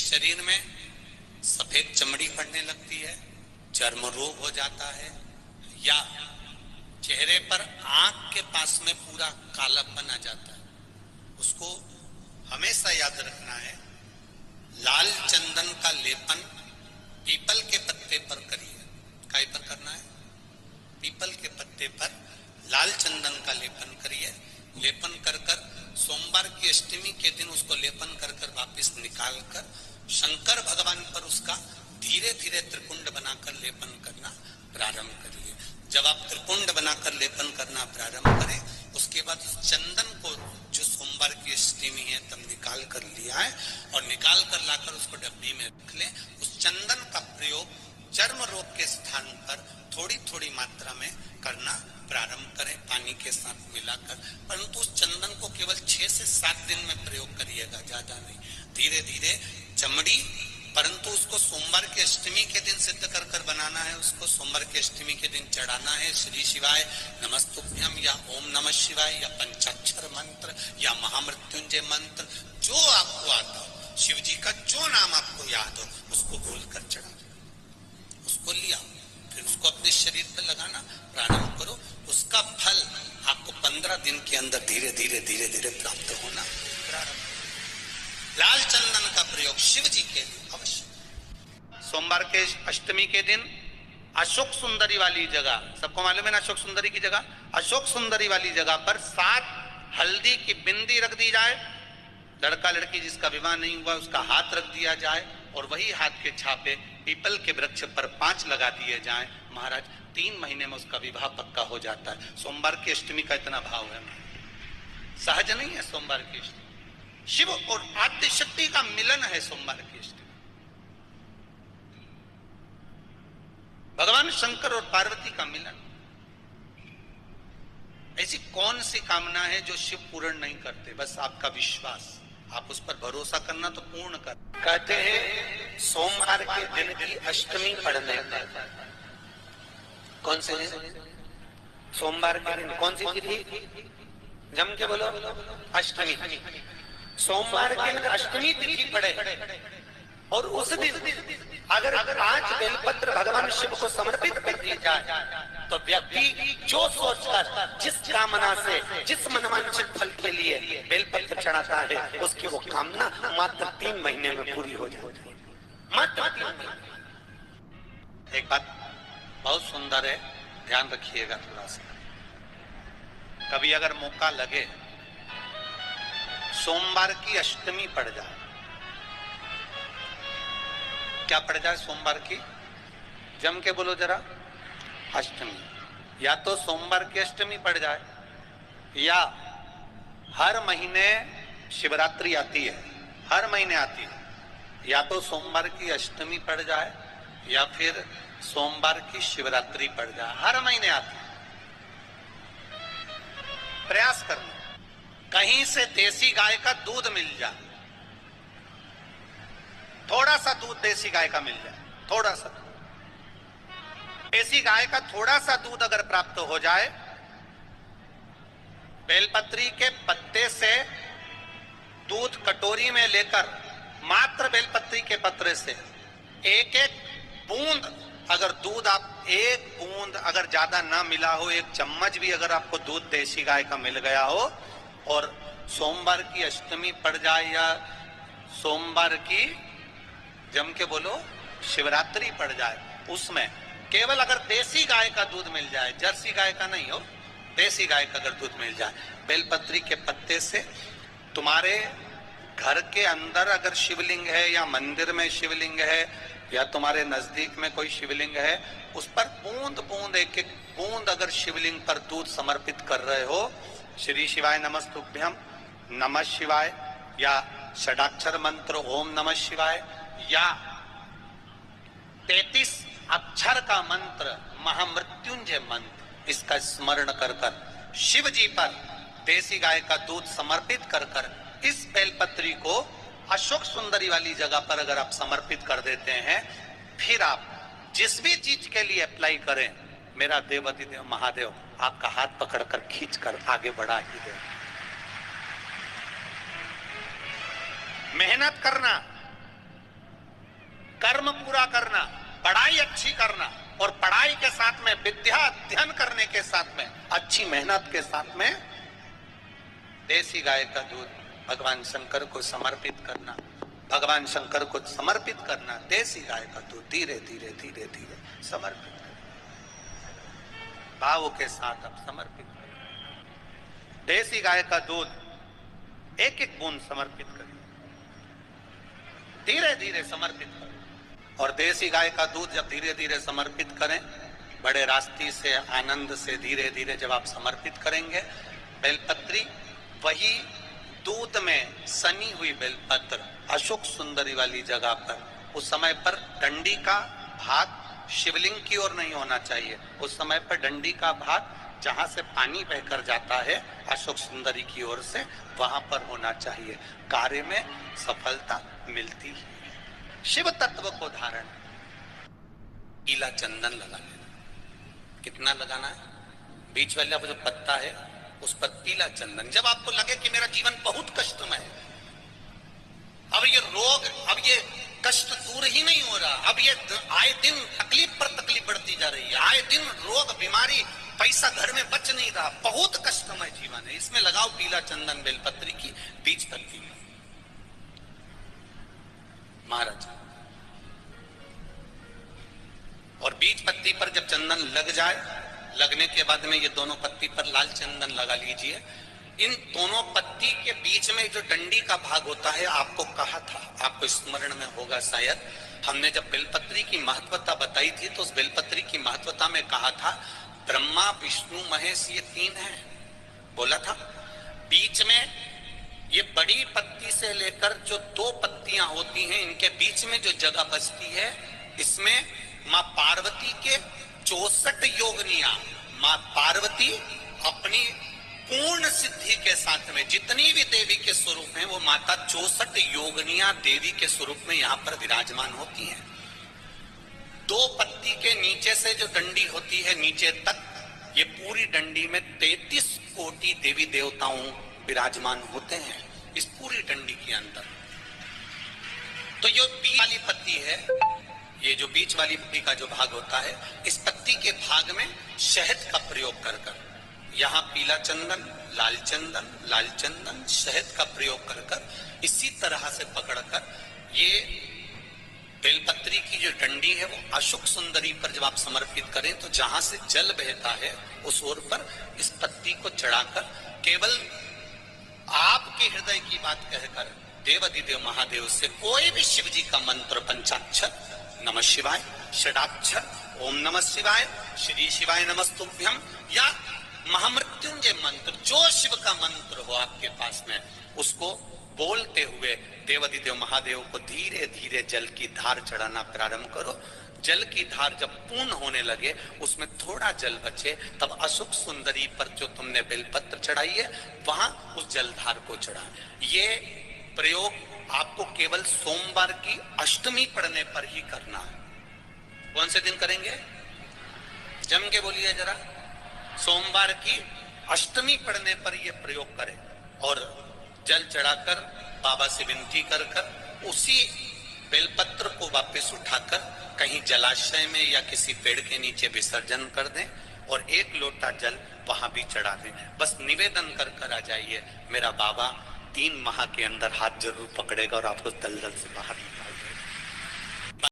शरीर में सफेद चमड़ी पड़ने लगती है, चर्म रोग हो जाता है, या चेहरे पर आंख के पास में पूरा कालापन आ जाता है, उसको हमेशा याद रखना है। लाल चंदन का लेपन पीपल के पत्ते पर करिए। काय पर करना है? पीपल के पत्ते पर लाल चंदन का लेपन करिए। लेपन कर कर सोमवार की अष्टमी के दिन उसको लेपन कर कर वापिस निकाल कर शंकर भगवान पर उसका धीरे धीरे त्रिपुंड बनाकर लेपन करना प्रारंभ करिए। जब आप त्रिपुंड बनाकर लेपन करना प्रारंभ करें, उसके बाद उस चंदन को जो सोमवार की अष्टमी है तब निकाल कर लिया है और निकाल कर लाकर उसको डब्बी में रख लें। उस चंदन का प्रयोग चर्म रोग के स्थान पर थोड़ी थोड़ी मात्रा में करना प्रारंभ करें, पानी के साथ मिलाकर। परंतु उस चंदन को केवल 6 से 7 दिन में प्रयोग करिएगा, ज्यादा नहीं। धीरे धीरे चमड़ी, परंतु उसको सोमवार की अष्टमी के दिन सिद्ध कर कर बनाना है। उसको सोमवार की अष्टमी के दिन चढ़ाना है श्री शिवाय नमस्तुभ्यम या ओम नमः शिवाय या पंचाक्षर मंत्र या महामृत्युंजय मंत्र, जो आपको आता हो, शिव जी का जो नाम आपको याद हो उसको बोलकर चढ़ा, उसको लिया, फिर उसको अपने शरीर पर लगाना प्रारंभ करो। उसका फल आपको 15 दिन के अंदर धीरे धीरे धीरे धीरे प्राप्त होना प्रारंभ। लाल चंदन का प्रयोग शिव जी के लिए अवश्य। सोमवार के अष्टमी के दिन अशोक सुंदरी वाली जगह, सबको मालूम है ना अशोक सुंदरी की जगह, अशोक सुंदरी वाली जगह पर 7 हल्दी की बिंदी रख दी जाए। लड़का लड़की जिसका विवाह नहीं हुआ उसका हाथ रख दिया जाए और वही हाथ के छापे पीपल के वृक्ष पर 5 लगा दिए जाएं। महाराज 3 महीने में उसका विवाह पक्का हो जाता है। सोमवार की अष्टमी का इतना भाव है, सहज नहीं है। सोमवार की अष्टमी शिव और आद्य शक्ति का मिलन है। सोमवार की अष्टमी भगवान शंकर और पार्वती का मिलन। ऐसी कौन सी कामना है जो शिव पूर्ण नहीं करते? बस आपका विश्वास, आप उस पर भरोसा करना तो पूर्ण कर। कहते हैं सोमवार के दिन की अष्टमी पढ़ने पर, कौन से दिन? सोमवार के दिन कौन सी तिथि? जम के बोलो, अष्टमी। सोमवार के दिन अष्टमी तिथि पड़े और उस दिन अगर 5 बेलपत्र भगवान शिव को समर्पित कर दी जाए तो व्यक्ति जो सोचकर जिस कामना से, जिस मनवांछित फल के लिए बेलपत्र चढ़ाता है उसकी वो कामना मात्र 3 महीने में पूरी हो जाती है। मात्र 3 महीने। एक बात बहुत सुंदर है, ध्यान रखिएगा थोड़ा सा। कभी अगर मौका लगे, सोमवार की अष्टमी पड़ जाए, क्या पड़ जाए? सोमवार की, जम के बोलो जरा, अष्टमी। या तो सोमवार की अष्टमी पड़ जाए या हर महीने शिवरात्रि आती है, हर महीने आती है, या तो सोमवार की अष्टमी पड़ जाए या फिर सोमवार की शिवरात्रि पड़ जाए, हर महीने आती है। प्रयास करना कहीं से देसी गाय का दूध मिल जाए, थोड़ा सा दूध देसी गाय का मिल जाए, थोड़ा सा देसी गाय का थोड़ा सा दूध अगर प्राप्त हो जाए, बेलपत्री के पत्ते से दूध कटोरी में लेकर, मात्र बेलपत्री के पत्ते से एक एक बूंद अगर दूध, आप एक बूंद अगर ज्यादा ना मिला हो, 1 चम्मच भी अगर आपको दूध देसी गाय का मिल गया हो और सोमवार की अष्टमी पड़ जाए या सोमवार की, जम के बोलो, शिवरात्रि पड़ जाए, उसमें केवल अगर देसी गाय का दूध मिल जाए, जर्सी गाय का नहीं हो, देसी गाय का अगर दूध मिल जाए, बेलपत्री के पत्ते से, तुम्हारे घर के अंदर अगर शिवलिंग है या मंदिर में शिवलिंग है या तुम्हारे नजदीक में कोई शिवलिंग है, उस पर बूंद बूंद, एक एक बूंद अगर शिवलिंग पर दूध समर्पित कर रहे हो, श्री शिवाय नमस्तुभ्यम, नमः शिवाय या षडाक्षर मंत्र ओम नमः शिवाय या 33 अक्षर का मंत्र महामृत्युंजय मंत्र, इसका स्मरण कर कर शिव जी पर देसी गाय का दूध समर्पित कर कर इस बेलपत्री को अशोक सुंदरी वाली जगह पर अगर आप समर्पित कर देते हैं, फिर आप जिस भी चीज के लिए अप्लाई करें, मेरा देवाधिदेव महादेव आपका हाथ पकड़कर खींचकर आगे बढ़ा ही दे। मेहनत करना, कर्म पूरा करना, पढ़ाई अच्छी करना, और पढ़ाई के साथ में विद्या अध्ययन करने के साथ में अच्छी मेहनत के साथ में देसी गाय का दूध भगवान शंकर को समर्पित करना, भगवान शंकर को समर्पित करना। देसी गाय का दूध धीरे धीरे धीरे धीरे समर्पित करना, भाव के साथ अब समर्पित करना। देसी गाय का दूध एक एक बूंद समर्पित करें, धीरे धीरे समर्पित करें। और देसी गाय का दूध जब धीरे धीरे समर्पित करें, बड़े रास्ती से आनंद से धीरे धीरे जब आप समर्पित करेंगे, बेलपत्री वही दूध में सनी हुई बेलपत्र अशोक सुंदरी वाली जगह पर, उस समय पर डंडी का भाग शिवलिंग की ओर नहीं होना चाहिए, उस समय पर डंडी का भाग जहां से पानी बहकर जाता है अशोक सुंदरी की ओर से, वहां पर होना चाहिए। कार्य में सफलता मिलती है। शिव तत्व को धारण, पीला चंदन लगा लेना। कितना लगाना है? बीच वाला जो पत्ता है उस पर पीला चंदन। जब आपको लगे कि मेरा जीवन बहुत कष्टमय है, अब ये रोग, अब ये कष्ट दूर ही नहीं हो रहा, अब ये आए दिन तकलीफ पर तकलीफ बढ़ती जा रही है, आए दिन रोग बीमारी, पैसा घर में बच नहीं रहा, बहुत कष्टमय जीवन है, इसमें लगाओ पीला चंदन बेलपत्री की बीज पत्ती में। महाराज, और बीज पत्ती पर जब चंदन लग जाए, लगने के बाद में ये दोनों पत्ती पर लाल चंदन लगा लीजिए। इन दोनों पत्ती के बीच में जो डंडी का भाग होता है, आपको कहा था, आपको स्मरण में होगा शायद, हमने जब बेलपत्री की महत्वता बताई थी तो उस बेलपत्री की महत्वता में कहा था ब्रह्मा विष्णु महेश ये तीन हैं, बोला था। बीच में ये बड़ी पत्ती से लेकर जो दो पत्तियां होती हैं, इनके बीच में जो जगह बचती है, इसमें मां पार्वती के 64 योगनियां, मां पार्वती अपनी पूर्ण सिद्धि के साथ में जितनी भी देवी के स्वरूप हैं, वो माता 64 योगनियां देवी के स्वरूप में यहाँ पर विराजमान होती हैं। दो पत्ती के नीचे से जो डंडी होती है नीचे तक, ये पूरी डंडी में 33 कोटि देवी देवताओं विराजमान होते हैं इस पूरी डंडी के अंदर। तो ये बीच वाली पत्ती है, ये जो बीच वाली पत्ती का जो भाग होता है, इस पत्ती के भाग में शहद का प्रयोग कर कर, यहाँ पीला चंदन, लाल चंदन, लाल चंदन, शहद का प्रयोग कर कर, इसी तरह से पकड़कर ये बेलपत्री की जो डंडी है वो अशोक सुंदरी पर जब आप समर्पित करें तो जहां से जल बहता है उस ओर पर इस पत्ती को चढ़ाकर केवल आपके हृदय की बात कहकर देवाधिदेव महादेव से कोई भी शिव जी का मंत्र, पंचाक्षर, नमः शिवाय, षडाक्षर, ओम नमः शिवाय, श्री शिवाय नमस्तुभ्यम, या महामृत्युंजय मंत्र, जो शिव का मंत्र हो आपके पास में, उसको बोलते हुए देवाधिदेव महादेव को धीरे धीरे जल की धार चढ़ाना प्रारंभ करो। जल की धार जब पूर्ण होने लगे, उसमें थोड़ा जल बचे, तब अशोक सुंदरी पर जो तुमने बेलपत्र चढ़ाई है वहां उस जलधार को चढ़ा। ये प्रयोग आपको केवल सोमवार की अष्टमी पढ़ने पर ही करना है। कौन से दिन करेंगे? जम के बोलिए जरा। सोमवार की अष्टमी पढ़ने पर यह प्रयोग करें और जल चढ़ाकर बाबा से विनती कर कर उसी बेलपत्र को वापस उठाकर कहीं जलाशय में या किसी पेड़ के नीचे विसर्जन कर दें और एक लोटा जल वहां भी चढ़ा दें। बस निवेदन कर कर आ जाइए, मेरा बाबा 3 माह के अंदर हाथ जरूर पकड़ेगा और आपको दलदल से बाहर निकाल देगा।